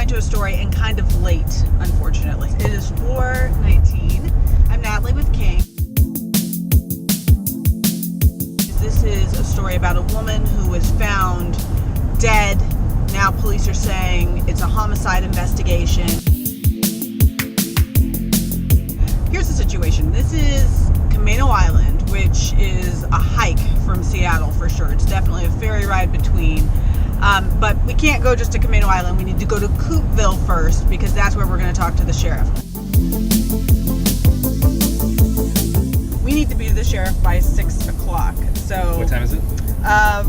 assigned to a story and kind of late, unfortunately. It is 4:19. I'm Natalie with King. This is a story about a woman who was found dead. Now police are saying it's a homicide investigation. Here's the situation. This is Camino Island, which is a hike from Seattle for sure. It's definitely a ferry ride between. But we can't go just to Camino Island. We need to go to Coupeville first because that's where we're going to talk to the sheriff. We need to be to the sheriff by 6 o'clock. So what time is it?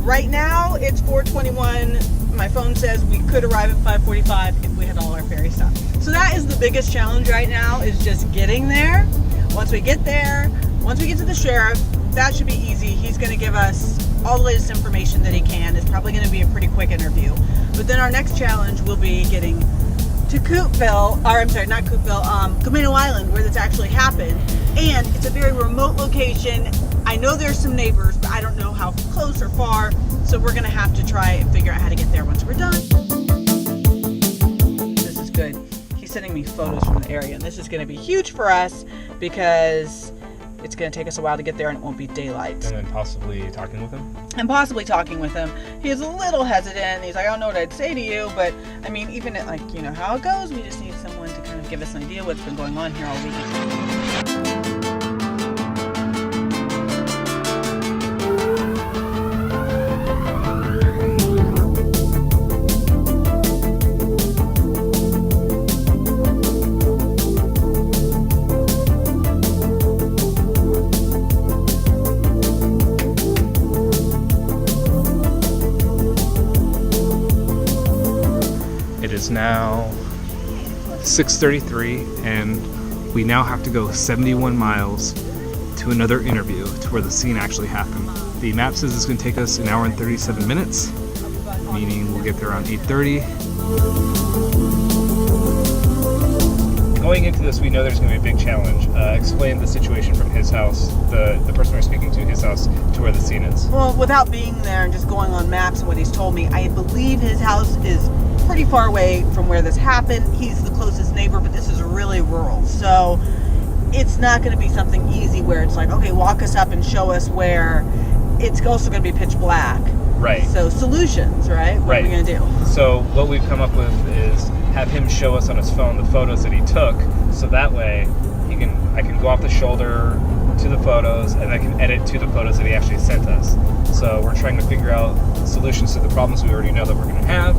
Right now it's 4:21. My phone says we could arrive at 5:45 if we had all our ferry stops. So that is the biggest challenge right now, is just getting there. Once we get there, once we get to the sheriff, that should be easy. He's going to give us all the latest information that he can. It's probably going to be a pretty quick interview. But then our next challenge will be getting to Coupeville, or I'm sorry, not Coupeville, Camino Island, where this actually happened. And it's a very remote location. I know there's some neighbors, but I don't know how close or far. So we're going to have to try and figure out how to get there once we're done. This is good. He's sending me photos from the area, and this is going to be huge for us because it's going to take us a while to get there and it won't be daylight. And then possibly talking with him? And possibly talking with him. He is a little hesitant. He's like, I don't know what I'd say to you, but I mean, even at, like, you know how it goes, we just need someone to kind of give us an idea what's been going on here all week. It is now 6:33 and we now have to go 71 miles to another interview to where the scene actually happened. The map says it's going to take us an hour and 37 minutes, meaning we'll get there around 8:30. Going into this, we know there's going to be a big challenge. Explain the situation from his house, the person we're speaking to, his house, to where the scene is. Well, without being there and just going on maps and what he's told me, I believe his house is pretty far away from where this happened. He's the closest neighbor, but this is really rural. So it's not going to be something easy where it's like, okay, walk us up and show us where. It's also going to be pitch black. Right. So solutions, right? What are we going to do? So what we've come up with is have him show us on his phone the photos that he took, so that way I can go off the shoulder to the photos and I can edit to the photos that he actually sent us. So we're trying to figure out solutions to the problems we already know that we're going to have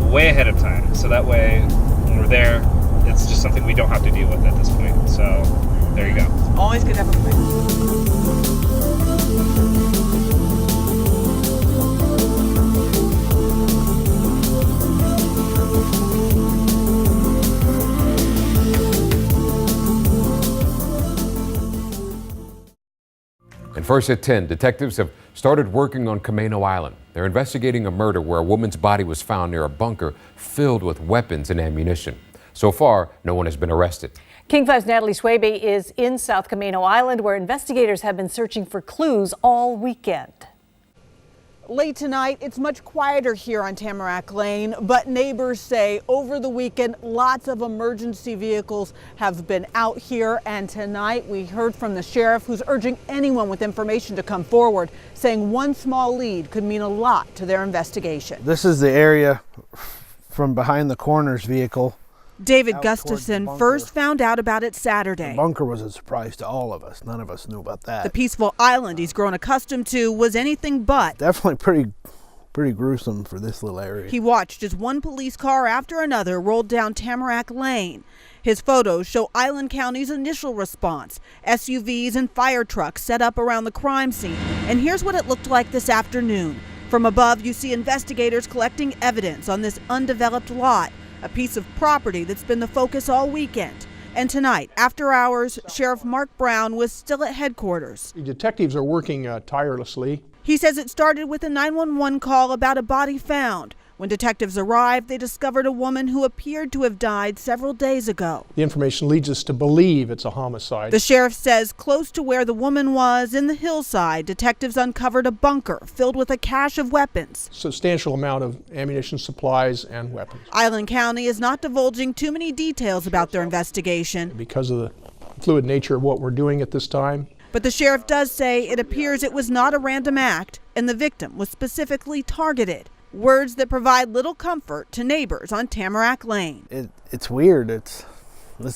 way ahead of time. So that way when we're there, it's just something we don't have to deal with at this point. So there you go. Always good to have a plan. And first at 10, detectives have started working on Camino Island. They're investigating a murder where a woman's body was found near a bunker filled with weapons and ammunition. So far, no one has been arrested. King 5's Natalie Swaby is in South Camino Island, where investigators have been searching for clues all weekend. Late tonight, it's much quieter here on Tamarack Lane, but neighbors say over the weekend, lots of emergency vehicles have been out here. And tonight we heard from the sheriff, who's urging anyone with information to come forward, saying one small lead could mean a lot to their investigation. This is the area from behind the coroner's vehicle. David Gustafson first found out about it Saturday. The bunker was a surprise to all of us. None of us knew about that. The peaceful island he's grown accustomed to was anything but. Definitely pretty gruesome for this little area. He watched as one police car after another rolled down Tamarack Lane. His photos show Island County's initial response. SUVs and fire trucks set up around the crime scene. And here's what it looked like this afternoon. From above, you see investigators collecting evidence on this undeveloped lot, a piece of property that's been the focus all weekend. And tonight, after hours, Sheriff Mark Brown was still at headquarters. The detectives are working tirelessly. He says it started with a 911 call about a body found. When detectives arrived, they discovered a woman who appeared to have died several days ago. The information leads us to believe it's a homicide. The sheriff says close to where the woman was in the hillside, detectives uncovered a bunker filled with a cache of weapons. Substantial amount of ammunition, supplies, and weapons. Island County is not divulging too many details about their investigation. Because of the fluid nature of what we're doing at this time. But the sheriff does say it appears it was not a random act and the victim was specifically targeted. Words that provide little comfort to neighbors on Tamarack Lane. It's weird. It's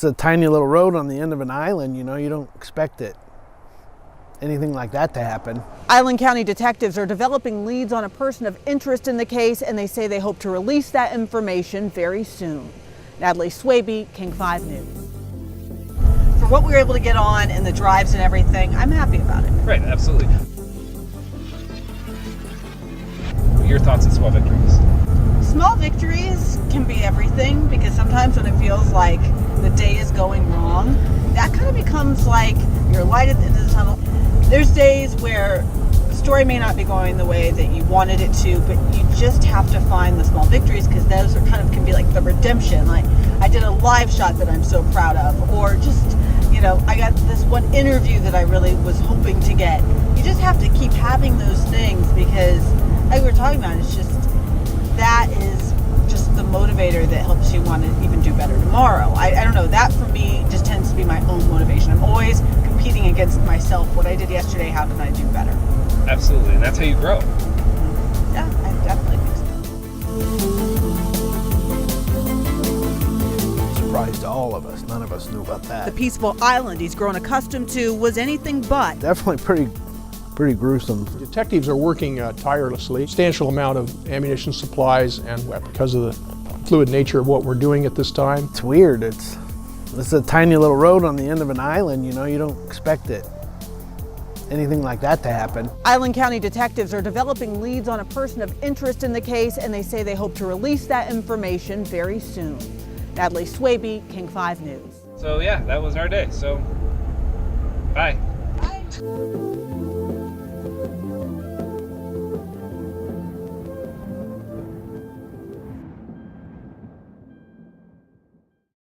a tiny little road on the end of an island, you know, you don't expect anything like that to happen. Island County detectives are developing leads on a person of interest in the case, and they say they hope to release that information very soon. Natalie Swaby, King 5 News. For what we were able to get on and the drives and everything, I'm happy about it. Right, absolutely. Your thoughts on small victories? Small victories can be everything, because sometimes when it feels like the day is going wrong, that kind of becomes like your light at the end of the tunnel. There's days where the story may not be going the way that you wanted it to, but you just have to find the small victories, because those are kind of can be like the redemption. Like, I did a live shot that I'm so proud of, or just, you know, I got this one interview that I really was hoping to get. You just have to keep having those things, because like we were talking about, it's just, that is just the motivator that helps you want to even do better tomorrow. I don't know, that for me just tends to be my own motivation. I'm always competing against myself. What I did yesterday, how can I do better? Absolutely, and that's how you grow. Yeah, I definitely think so. Surprise to all of us. None of us knew about that. The peaceful island he's grown accustomed to was anything but. Definitely pretty gruesome. Detectives are working tirelessly. Substantial amount of ammunition, supplies, and weapons. Because of the fluid nature of what we're doing at this time. It's weird. It's a tiny little road on the end of an island, you know, you don't expect anything like that to happen. Island County detectives are developing leads on a person of interest in the case, and they say they hope to release that information very soon. Natalie Swaby, King 5 News. So yeah, that was our day. So, bye. Bye.